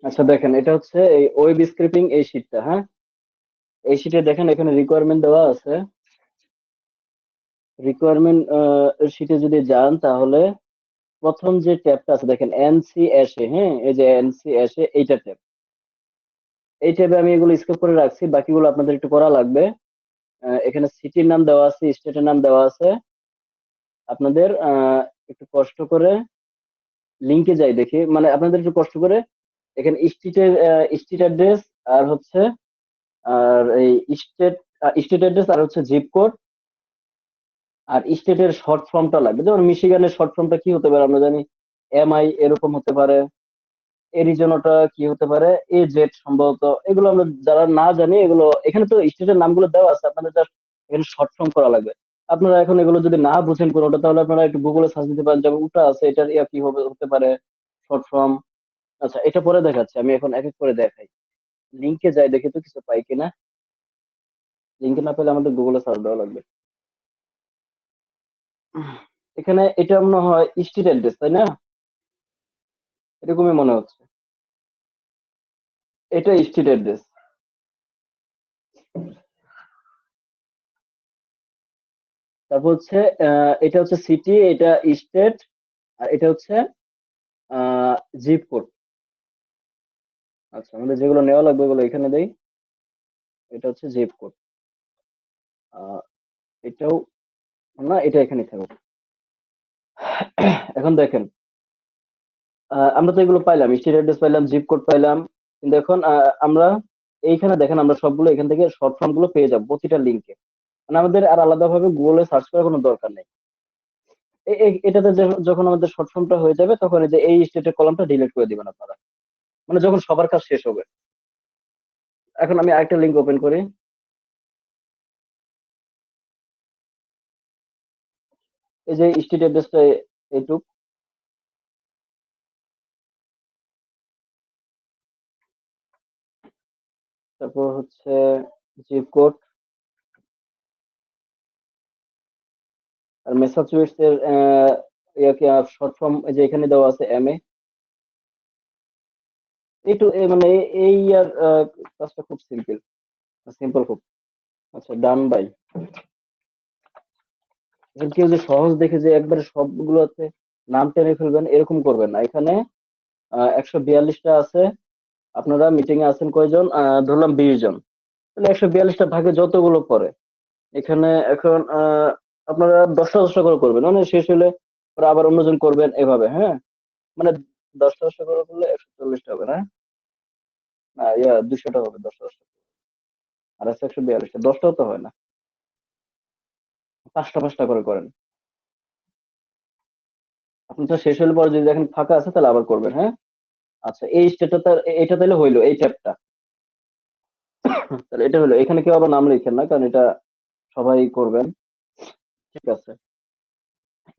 আচ্ছা দেখেন, এটা হচ্ছে এই ওয়েব স্ক্রিপিং এই শীটটা, হ্যাঁ। এই শীটে দেখেন এখানে রিকোয়ারমেন্ট দেওয়া আছে। রিকোয়ারমেন্ট শীটে যদি যান তাহলে প্রথম যে ট্যাবটা আছে দেখেন এনসি এসে, হ্যাঁ, এই যে এনসি এসে এইটা ট্যাব। এই ট্যাবে আমি এগুলো স্কিপ করে রাখছি, বাকিগুলো আপনাদের একটু করা লাগবে। এখানে সিটির নাম দেওয়া আছে, স্টেটের নাম দেওয়া আছে। আপনাদের একটু কষ্ট করে লিংকে যাই দেখি, মানে আপনাদের একটু কষ্ট করে এখানে স্ট্রিট অ্যাড্রেস আর হচ্ছে আর এই স্টেট স্টেট অ্যাড্রেস আর হচ্ছে জিপ কোড আর স্টেটের শর্ট ফর্মটা লাগবে। যেমন মিশিগানের শর্ট ফর্মটা কি হতে পারে আমরা জানি, এমআই এরকম হতে পারে। এরিজোনাটা কি হতে পারে, এ জেড সম্ভবত। এগুলো আমরা যারা না জানি, এগুলো এখানে তো স্টেটের নামগুলো দেওয়া আছে, আপনাদের জাস্ট এখানে শর্ট ফর্ম করা লাগবে। আপনারা এখন এগুলো যদি না বুঝেন কোনোটা, তাহলে আপনারা একটু গুগলে সার্চ দিতে পারেন, যেমন ওটা আছে, এটার ইয়া কি হবে হতে পারে, শর্ট ফর্ম। আচ্ছা, এটা পরে দেখাচ্ছি, আমি এখন এক এক করে দেখাই। লিংকে যাই দেখি তো কিছু পাই কিনা। লিংকে না পেলে আমাদের গুগলে সার্চ দেওয়া লাগবে। এখানে এটা মনে হয় স্ট্রিট অ্যাড্রেস, তাই না? এরকমই মনে হচ্ছে। এটা স্ট্রিট অ্যাড্রেস। তারপর হচ্ছে এটা হচ্ছে সিটি, এটা স্টেট, আর এটা হচ্ছে জিপ কোড। আচ্ছা, আমাদের যেগুলো নেওয়া লাগবে ওগুলো এখানে দেই। এটা হচ্ছে জিপ কোড। এটাও না, এটা এখানে থাকবে। এখন দেখেন, আমরা তো এগুলো পাইলাম, স্ট্রিট অ্যাড্রেস পাইলাম, জিপ কোড পাইলাম। কিন্তু এখন আমরা এইখানে দেখেন আমরা সবগুলো এখান থেকে শর্ট ফর্ম গুলো পেয়ে যাবো প্রতিটা লিঙ্কে। মানে আমাদের আর আলাদাভাবে গুগলে সার্চ করার কোনো দরকার নেই। এটাতে যখন আমাদের শর্ট ফর্মটা হয়ে যাবে, তখন এই যে এই স্টেটের কলামটা ডিলিট করে দিবেন আপনারা, মানে যখন সবার কাজ শেষ হবে। এখন আমি আরেকটা লিঙ্ক ওপেন করি। এই যে স্ট্রিট অ্যাড্রেসটা এইটুক। তারপর হচ্ছে জিপ কোড আর ম্যাসাচুসেটস এর ইয়াকে শর্ট ফর্ম এই যে এখানে দেওয়া আছে এমএ। একটু মানে এই আর কাজটা খুব সিম্পল, সিম্পল খুব। আচ্ছা, ডান বাই। এখানে কেউ যে সহজ দেখে যে একবারে সবগুলোতে নাম টেনে ফেলবেন, এরকম করবেন না। এখানে 142টা আছে। আপনারা মিটিং এ আছেন কয়জন? ধরলাম 20 জন। তাহলে 142টা ভাগে যতগুলো পড়ে, এখানে এখন আপনারা 10টা 10টা করে করবেন, মানে শেষ হলে পরে আবার অন্যজন করবেন, এভাবে, হ্যাঁ। মানে 10টা 10টা করে করলে 140টা হবে না? না, ইয়া 200টা হবে, 10টা 10টা। আর আছে 142টা, 10টাও তো হয় না। 5টা 5টা করে করেন। আপনি তো শেষ হলে পরে যদি দেখেন ফাঁকা আছে, তাহলে আবার করবেন, হ্যাঁ। আচ্ছা, এই স্টেটটা এটা তাহলে হইলো এই ট্যাবটা। তাহলে এটা হলো, এখানে কেউ আবার নাম লিখেন না, কারণ এটা সবাই করবেন। ঠিক আছে,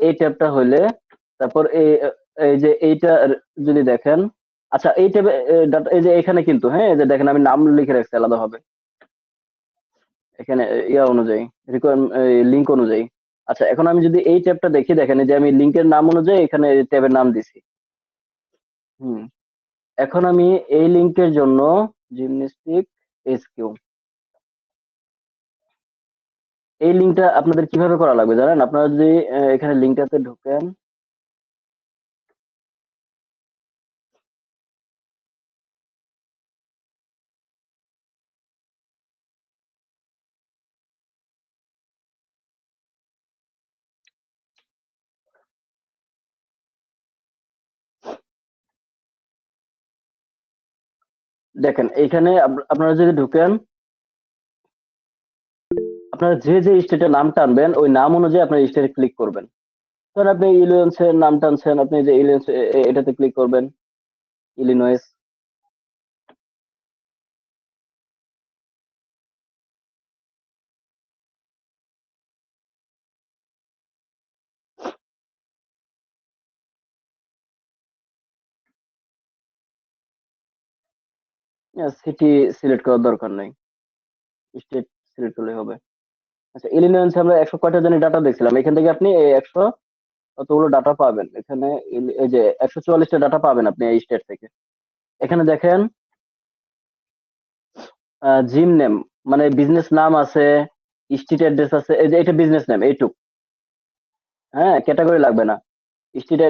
এই ট্যাবটা হইলে তারপর এই যে এইটা যদি দেখেন। আচ্ছা, এই ট্যাবে এই যে এখানে কিন্তু, হ্যাঁ, এই যে দেখেন আমি নাম লিখে রাখছি আলাদা হবে এখানে, ইয়া অনুযায়ী, লিঙ্ক অনুযায়ী। আচ্ছা, এখন আমি যদি এই ট্যাবটা দেখি, দেখেন এই যে আমি লিঙ্কের নাম অনুযায়ী এখানে ট্যাবের নাম দিছি। হুম। এখন আমি এই লিঙ্কের জন্য জিমন্যাস্টিক এসকিউ, এই লিঙ্কটা আপনাদের কিভাবে করা লাগবে জানেন? আপনারা যদি এখানে লিঙ্কটাতে ঢোকেন, দেখেন এইখানে আপনারা যদি ঢুকেন, আপনারা যে যে স্টেটের নাম টানবেন ওই নাম অনুযায়ী আপনার স্টেটে ক্লিক করবেন। ধরেন আপনি ইলিনয়েস এর নাম টানছেন, আপনি যে ইলিনয়েস এটাতে ক্লিক করবেন, ইলিনয়েস। সিটি সিলেক্ট করার দরকার নাই, স্টেট সিলেক্ট করলে হবে। আচ্ছা, ইলিনয়েস আমরা 100 কয়টা জানি ডাটা দেখছিলাম, এখান থেকে আপনি এই 100 কতগুলো ডাটা পাবেন এখানে। এই যে 144টা ডাটা পাবেন আপনি এই স্টেট থেকে। এখানে দেখেন জিম নেম, মানে বিজনেস নাম আছে, স্ট্রিট অ্যাড্রেস আছে, এই যে এটা বিজনেস নেম এইটুক। হ্যাঁ, ক্যাটাগরি লাগবে না। স্ট্রিট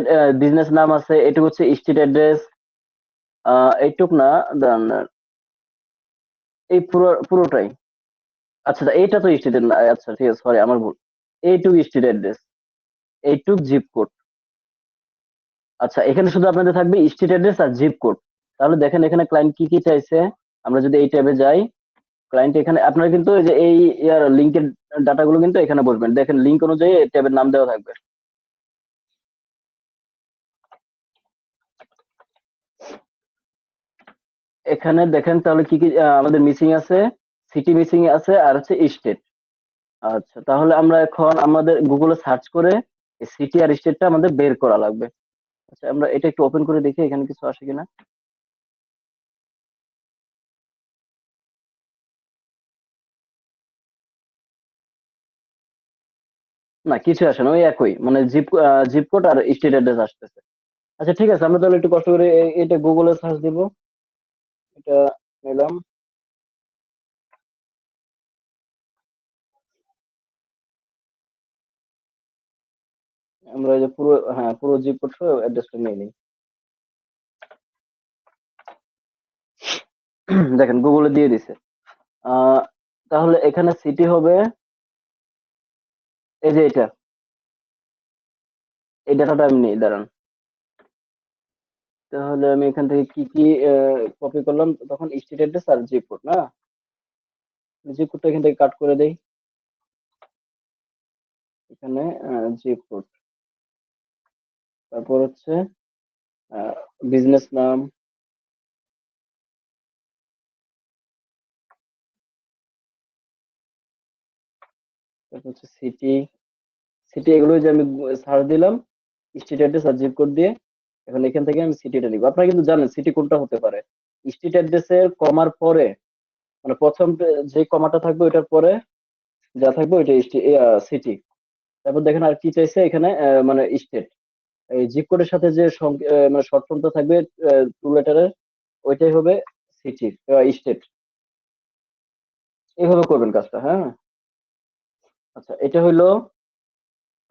বিজনেস নাম আছে, এটুক হচ্ছে স্ট্রিট অ্যাড্রেস। এইটুক না, দাঁড়ান, এই পুরোটাই। আচ্ছা এইটা তো স্ট্রিট, আচ্ছা ঠিক আছে, সরি আমার ভুল। এইটুক স্ট্রিট অ্যাড্রেস, এইটুক জিপ কোড। আচ্ছা এখানে শুধু আপনাদের থাকবে স্ট্রিট অ্যাড্রেস আর জিপ কোড। তাহলে দেখেন এখানে ক্লায়েন্ট কি কি চাইছে। আমরা যদি এই ট্যাবে যাই, ক্লায়েন্ট এখানে আপনারা কিন্তু এই যে এই ইয়ার লিংকের ডাটাগুলো কিন্তু এখানে বসবেন, দেখেন লিংক অনুযায়ী ট্যাবের নাম দেওয়া থাকবে। এখানে দেখেন তাহলে কি কি আমাদের মিসিং আছে। সিটি মিসিং আছে আর হচ্ছে স্টেট। আচ্ছা তাহলে আমরা এখন আমাদের গুগলে সার্চ করে সিটি আর স্টেটটা আমাদের বের করা লাগবে। আচ্ছা আমরা এটা একটু ওপেন করে দেখি এখানে কিছু আসে কিনা। না কিছু আসে না, ওই একই মানে জিপ কোড আর স্টেট অ্যাড্রেস আসতেছে। আচ্ছা ঠিক আছে, আমরা তাহলে একটু কষ্ট করে এটা গুগলে সার্চ দিব। এটা নিলাম। আমরা এই যে পুরো, হ্যাঁ পুরো জিপ কোড অ্যাড্রেসটা নিয়ে নিই। দেখেন গুগলে দিয়ে দিছে। আহ তাহলে এখানে সিটি হবে এই যে এটা, এই ডাটাটা আমি নিই, দাঁড়ান। তাহলে আমি এখান থেকে কি কি কপি করলাম, তখন স্টেট অ্যাড্রেস আর জিপ কোড না, জিপ কোডটা এখান থেকে কাট করে দেই। এখানে জিপ কোড, তারপর হচ্ছে বিজনেস নাম, তারপর হচ্ছে সিটি। সিটি এগুলো যে আমি সার্চ দিলাম স্ট্রিট অ্যাড্রেস আর জিপ কোড দিয়ে। এখন এখান থেকে আমি সিটিটা নিব। আপনারা কিন্তু জানেন সিটি কোনটা হতে পারে। স্ট্রিট অ্যাড্রেসের কমার পরে, মানে প্রথম যে কমাটা থাকবে ওইটার পরে যা থাকবে ওইটা সিটি। তারপর দেখেন আর কি চাইছে এখানে, মানে স্টেট। এই জিপ কোডের সাথে যে মানে শর্ট ফর্মটা থাকবে 2 লেটারের, ওইটাই হবে সিটি স্টেট। এইভাবে করবেন কাজটা, হ্যাঁ। আচ্ছা এটা হইলো।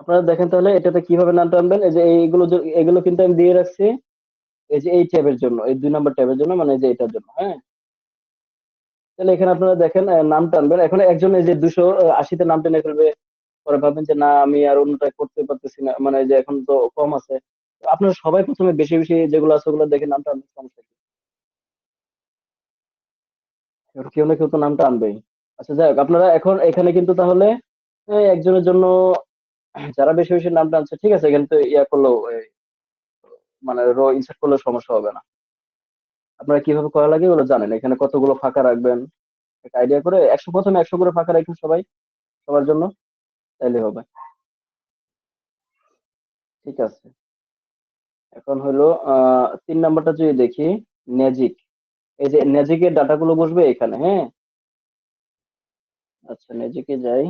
আপনারা দেখেন তাহলে এটাতে কিভাবে নামটা আনবেন। এই যে এইগুলো এগুলো কিন্তু আমি দিয়ে রাখছি এই যে এই ট্যাবের জন্য, এই 2 নম্বর ট্যাবের জন্য, মানে এই যে এটার জন্য, হ্যাঁ। তাহলে এখানে আপনারা দেখেন নাম টানবেন। এখন একজন এই যে 280-তে নাম টেনে ফেলবে, পরে ভাববেন যে না আমি আর অন্যটা করতে পারতেছি না, মানে যে এখন তো কম আছে। তো আপনারা সবাই প্রথমে বেশি বেশি যেগুলো আছে ওগুলো দেখে নাম টানবেন, সমস্যা কি? এবার কেউ না কেউ তো নামটা আনবেই। আচ্ছা যাই হোক, আপনারা এখন এখানে কিন্তু তাহলে একজনের জন্য যারা বেশি বেশি নাম টানছে, ঠিক আছে, এখানে তো ইয়া করলেও মানে ইনসার্ট করলেও সমস্যা হবে না। আপনারা কিভাবে করা লাগে ওগুলো জানেন, এখানে কতগুলো ফাঁকা রাখবেন একটা আইডিয়া করে, 100, প্রথমে 100 করে ফাঁকা রাখুন সবাই, সবার জন্য, তাইলে হবে। ঠিক আছে। এখন হলো 3 নাম্বারটা যদি দেখি, ম্যাজিক। এই যে ম্যাজিকের ডাটাগুলো বসবে এখানে, হ্যাঁ। আচ্ছা ম্যাজিকে যাই।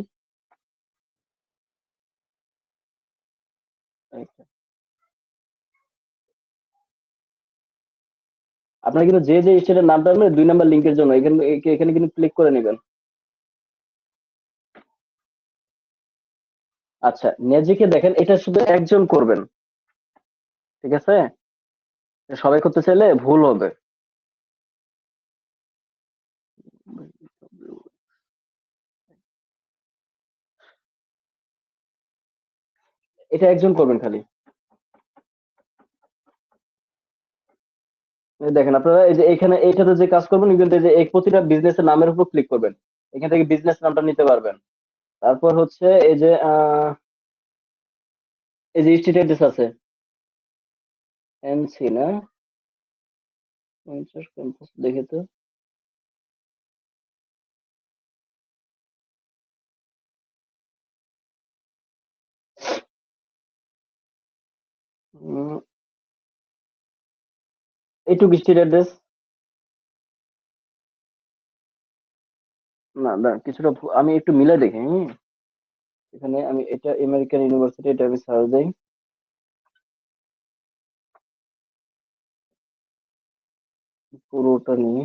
আপনারা কিন্তু যে যে স্টেটের নামটা আনবেন 2 নাম্বার লিঙ্কের জন্য এখানে এখানে কিন্তু ক্লিক করে নেবেন। আচ্ছা ম্যাজিকে দেখেন এটা শুধু একজন করবেন, ঠিক আছে। সবাই করতে চাইলে ভুল হবে। এটা একজন করবেন খালি। এই দেখেন আপনারা এই যে এখানে এইটাতে যে কাজ করবেন কিন্তু এই যে এই প্রতিটা বিজনেসের নামের উপর ক্লিক করবেন, এখান থেকে বিজনেস নামটা নিতে পারবেন। তারপর হচ্ছে এই যে এই যে স্ট্রিট অ্যাড্রেস আছে, এনসি না, 50 দেখে তো। উম, এইটুকু স্ট্রিট অ্যাড্রেস। না না কিছুটা আমি একটু মিলে দেখি, এখানে আমি এটা আমেরিকান ইউনিভার্সিটি, এটা আমি সার্চ দেই। পুরোটা নিয়ে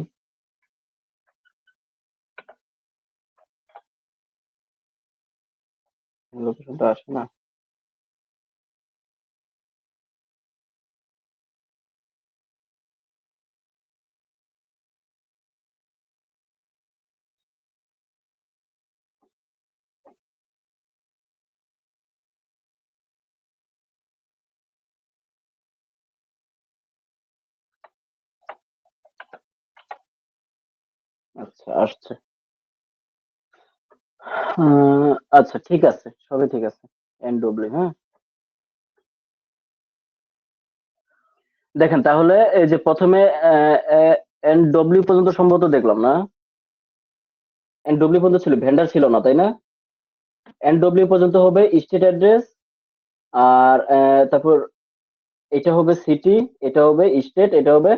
লোকেশনটা আসে না। আচ্ছা, আসছে। আচ্ছা, ঠিক আছে, সবই ঠিক আছে। এনডব্লিউ, হ্যাঁ। দেখেন তাহলে এই যে প্রথমে এনডব্লিউ পর্যন্ত সম্ভবত দেখলাম না। এনডব্লিউ পর্যন্ত ছিল, ভেন্ডার ছিল না, তাই না? এনডব্লিউ পর্যন্ত হবে স্টেট অ্যাড্রেস, আর তারপর এটা হবে সিটি, এটা হবে স্টেট, এটা হবে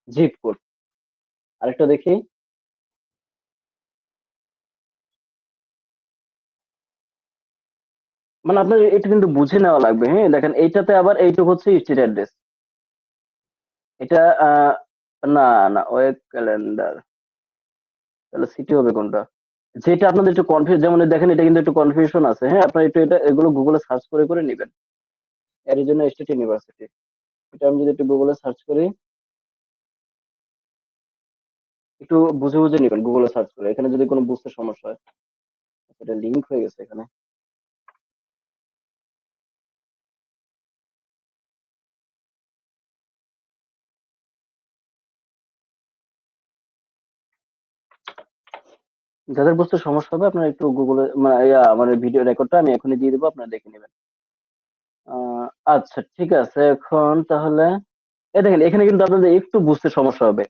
জিপ কোড। আরেকটা দেখি। মানে আপনার এটা কিন্তু বুঝে নেওয়া লাগবে, হ্যাঁ। দেখেন এইটাতে আবার এইটুকু হচ্ছে স্টেট অ্যাড্রেস। এটা না, না, ওয়েব ক্যালেন্ডার। তাহলে সিটি হবে কোনটা? যেটা আপনাদের একটু কনফিউজ, যেমন এই দেখেন এটা কিন্তু একটু কনফিউশন আছে, হ্যাঁ। আপনার একটু এটা এগুলো গুগলে সার্চ করে করে নেবেন। অ্যারিজোনা স্টেট ইউনিভার্সিটি, এটা আমি যদি একটু গুগলে সার্চ করি, একটু বুঝে বুঝে নেবেন গুগলে সার্চ করে, এখানে যদি কোনো বুঝতে সমস্যা হয়। এটা লিংক হয়ে গেছে এখানে। যাদের বুঝতে সমস্যা হবে আপনারা একটু গুগলে, মানে আমার ভিডিও রেকর্ডটা আমি এখনই দিয়ে দেবো, আপনারা দেখে নেবেন। আহ, আচ্ছা, ঠিক আছে। এখন তাহলে এই দেখেন এখানে কিন্তু আপনাদের একটু বুঝতে সমস্যা হবে।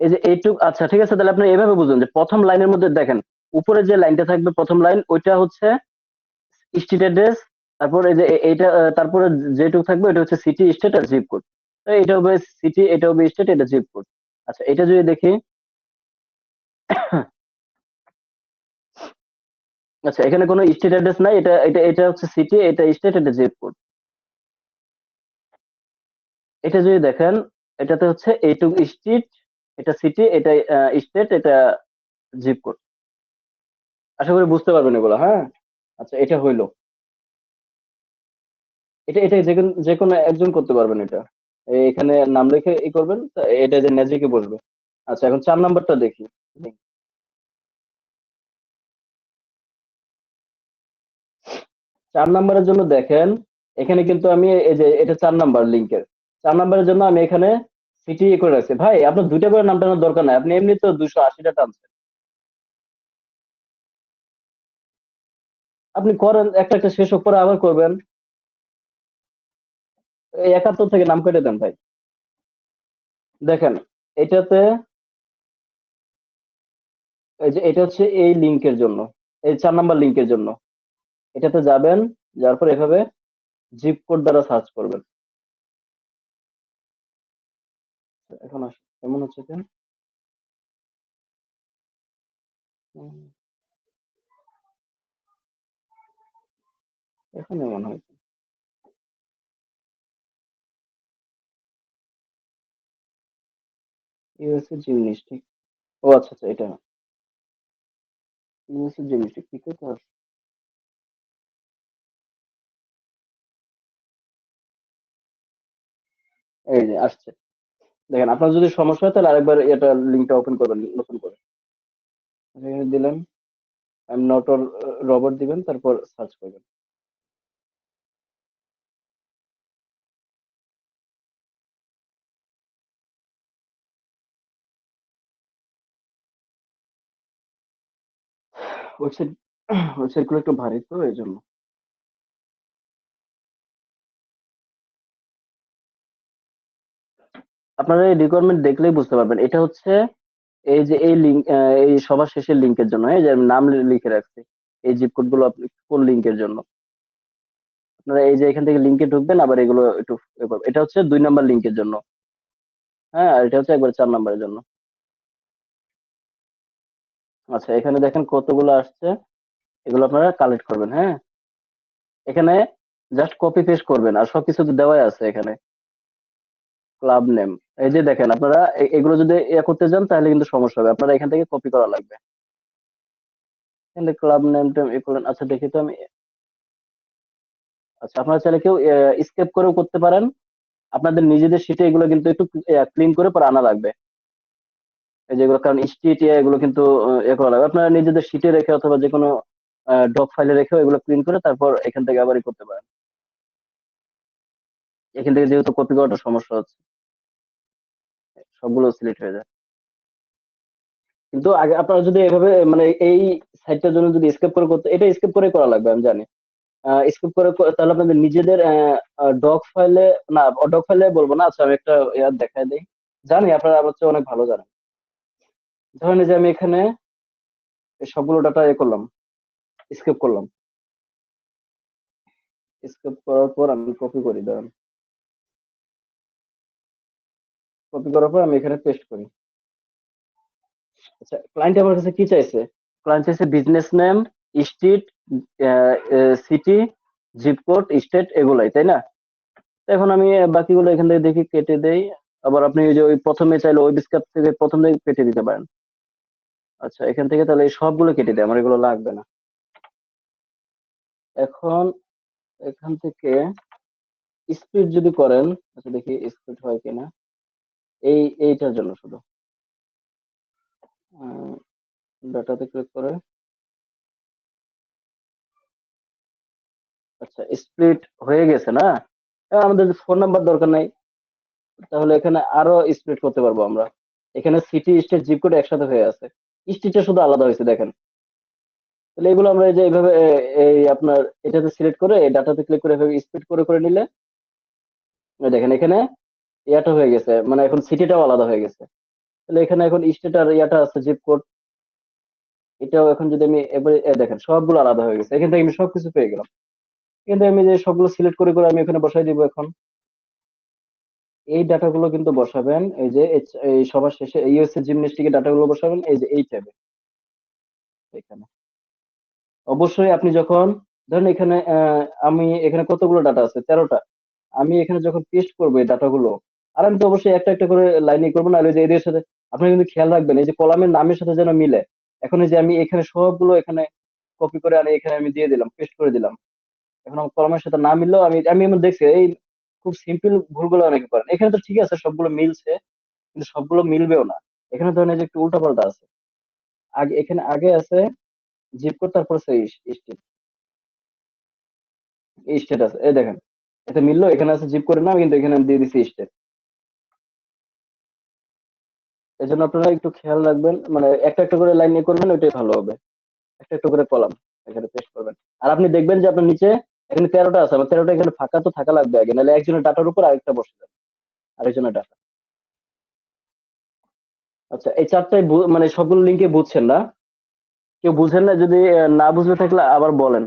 এই যে এইটুক, আচ্ছা ঠিক আছে, তাহলে আপনি এভাবে বুঝুন যে প্রথম লাইনের মধ্যে দেখেন উপরে যে লাইনটা থাকবে, প্রথম লাইন ওইটা হচ্ছে স্ট্রিট অ্যাড্রেস। তারপর এই যে এইটা তারপরে যেটুকু থাকবে এটা হচ্ছে সিটি, স্টেট আর জিপ কোড। এটা হবে সিটি, এটা হবে স্টেট, এটা জিপ কোড। আচ্ছা, এটা যদি দেখি। আচ্ছা, এখানে কোনো স্টেট অ্যাড্রেস নাই, এটা এটা এটা হচ্ছে সিটি, এটা স্টেট, এটা জিপ কোড। এটা যদি দেখেন, এটাতে হচ্ছে এইটুকু স্ট্রিট, এটা সিটি, এটা স্টেট, এটা জিপ কোড। আশা করি বুঝতে পারবেন এগুলো, হ্যাঁ। আচ্ছা, এটা হইলো। এটা এটা যে কোনো একজন করতে পারবেন এটা। এখানে নাম লিখে ই করবেন, তা এটা যে ম্যাজিকে বসবে। আচ্ছা, এখন 4 নাম্বারটা দেখি। 4 নাম্বারের জন্য দেখেন, এখানে কিন্তু আমি এই যে এটা 4 নাম্বার লিঙ্কের, 4 নাম্বারের জন্য আমি এখানে সিটি করে রাখছি। ভাই আপনার দুইটা করে নাম টানার দরকার নাই, আপনি এমনি তো 280টা টানছেন। আপনি করেন, একটা একটা শেষ হোক, পরে আবার করবেন। এই 71 থেকে নাম কেটে দেন ভাই। দেখেন এটাতে, এই যে এটা হচ্ছে এই লিঙ্কের জন্য, এই 4 নাম্বার লিঙ্কের জন্য। এটাতে যাবেন, যাওয়ার পর এভাবে জিপ কোড দ্বারা সার্চ করবেন। এখন কেমন হচ্ছে কেন? এখন এমন হয় ইউএসএ জিমন্যাস্টিক। ও আচ্ছা আচ্ছা, এটা ইউএসএ জিমন্যাস্টিক ঠিক আছে। এই যে আসছে। দেখেন আপনার যদি সমস্যা হয় তাহলে আরেকবার এটা লিঙ্কটা ওপেন করবেন নতুন করে। এখানে দিলেন, আই এম নট রবট দিবেন, তারপর সার্চ করবেন। ওয়েবসাইট ওয়েবসাইট গুলো একটু ভারী তো এই জন্য। আপনারা এই রিকোয়ারমেন্ট দেখলেই বুঝতে পারবেন, এটা হচ্ছে এই যে এই লিঙ্ক, এই সবার শেষের লিঙ্কের জন্য, এই যে আমি নাম লিখে রাখছি। এই জিপ কোড গুলো আপনি কোন লিঙ্কের জন্য, আপনারা এই যে এখান থেকে লিঙ্কে ঢুকবেন, আবার এগুলো একটু এটা হচ্ছে 2 নাম্বার লিঙ্কের জন্য। হ্যাঁ, আর এটা হচ্ছে একবার 4 নাম্বারের জন্য। আচ্ছা, এখানে দেখেন কতগুলো আসছে, এগুলো আপনারা কালেক্ট করবেন, হ্যাঁ। এখানে জাস্ট কপি পেস্ট করবেন, আর সবকিছু তো দেওয়াই আছে এখানে। Club name. এই যে দেখেন আপনারা এগুলো যদি করতে যান তাহলে কিন্তু সমস্যা হবে, আপনারা এখান থেকে কপি করা লাগবে। ক্লাব নেমটা করেন, আচ্ছা দেখি তো আমি। আচ্ছা আপনারা চাইলে কেউ স্কেপ করেও করতে পারেন, আপনাদের নিজেদের শিটে এগুলো কিন্তু একটু ক্লিন করে পরে আনা লাগবে। এই যেগুলো কারণ স্ট্রিট এগুলো কিন্তু করা লাগবে, আপনারা নিজেদের শিটে রেখে অথবা যে কোনো ডক ফাইলে রেখেও এগুলো ক্লিন করে তারপর এখান থেকে আবারই করতে পারেন। এখান থেকে যেহেতু কপি করাটা সমস্যা হচ্ছে, সবগুলো সিলেক্ট হয়ে যায়। কিন্তু আগে আপনারা যদি এভাবে মানে এই সাইটটার জন্য যদি স্কেপ করে করতে, এটা স্কেপ করে করা লাগবে আমি জানি। স্কেপ করে তাহলে আপনাদের নিজেদের ডক ফাইলে, না ডক ফাইলে বলবো না, আচ্ছা আমি একটা ইয়ার দেখাই দিই। জানি আপনারা আমার চেয়ে অনেক ভালো জানেন। ধরেন এই যে আমি এখানে এই সবগুলো ডাটা করলাম, স্কেপ করলাম। স্কেপ করার পর আমি কপি করি, ধরেন কপি করার পর আমি এখানে পেস্ট করি। আচ্ছা ক্লায়েন্ট আমার কাছে কি চাইছে? ক্লায়েন্ট চাইছে business name, street, city, zip code, state, এগুলাই তাই না? তো এখন আমি বাকিগুলো এখান থেকে দেখি কেটে দেই। আবার আপনি ওই যে ওই প্রথমে চাইলে ওই স্কেপ থেকে প্রথম থেকে কেটে দিতে পারেন। আচ্ছা এখান থেকে তাহলে এই সবগুলো কেটে দেয়, আমার এগুলো লাগবে না। এখন এখান থেকে স্প্লিট যদি করেন, আচ্ছা দেখি স্প্লিট হয় কিনা, এইটার জন্য শুধু ডাটাতে ক্লিক করে। আচ্ছা স্প্লিট হয়ে গেছে না? আমাদের ফোন নাম্বার দরকার নাই, তাহলে এখানে আরো স্প্লিট করতে পারবো আমরা। এখানে সিটি স্টেট জিপ কোড একসাথে হয়ে আছে, স্ট্রিটটা শুধু আলাদা হয়েছে দেখেন। তাহলে এগুলো আমরা এই যে এইভাবে এই আপনার এটাতে সিলেক্ট করে ডাটাতে ক্লিক করে এভাবে স্প্লিট করে করে নিলে এই দেখেন এখানে ইয়াটা হয়ে গেছে, মানে এখন সিটিটাও আলাদা হয়ে গেছে। তাহলে এখানে এখন স্টেট আর ইয়াটা আছে জিপ কোড, এটাও এখন যদি আমি এবারে দেখেন সবগুলো আলাদা হয়ে গেছে, এখান থেকে আমি সবকিছু পেয়ে গেলাম। কিন্তু আমি যে সবগুলো সিলেক্ট করে করে আমি এখানে বসাই দিব এখন। এই ডাটাগুলো কিন্তু বসাবেন এই যে এই সবার শেষে এই হচ্ছে জিমন্যাস্টিকের ডাটাগুলো বসাবেন এই যে এই ট্যাবে এখানে। অবশ্যই আপনি যখন ধরেন এখানে আমি এখানে কতগুলো ডাটা আছে, 13টা। আমি এখানে যখন পেস্ট করবো এই ডাটাগুলো, আর আমি তো অবশ্যই একটা একটা করে লাইনে করবো, না ওই যে এদের সাথে আপনি কিন্তু খেয়াল রাখবেন এই যে কলামের নামের সাথে যেন মিলে। এখন এই যে আমি এখানে সবগুলো এখানে কপি করে আনি এখানে আমি দিয়ে দিলাম, পেস্ট করে দিলাম। এখন আমার কলমের সাথে না মিললেও আমি আমি এমন দেখছি এই খুব সিম্পল ভুলগুলো অনেকে করেন। এখানে তো ঠিক আছে সবগুলো মিলছে, কিন্তু সবগুলো মিলবেও না। এখানে ধরেন এই যে একটু উল্টা পাল্টা আছে, আগে এখানে আগে আছে জিপ কোড, তারপর আছে স্টেট, এই স্টেট আছে এই দেখেন, এটা মিললো, এখানে আছে জিপ কোডের নাম কিন্তু এখানে আমি দিয়ে দিচ্ছি স্টেট। এই জন্য আপনারা একটু খেয়াল রাখবেন, মানে একটা একটা করে লাইন নিয়ে করবেন, ওইটাই ভালো হবে। একটা একটা করে কলাম এখানে পেস্ট করবেন। আর আপনি দেখবেন যে আপনার নিচে এখানে 13টা আছে, আমার 13টা এখানে ফাঁকা তো থাকা লাগবে আগে, নাহলে একজনের ডাটার উপর আরেকটা বসে যাবে, আরেকজনের ডাটা। আচ্ছা এই চারটায় মানে সবগুলো লিঙ্কে বুঝছেন না? কেউ বুঝেন না? যদি না বুঝলে থাকলে আবার বলেন।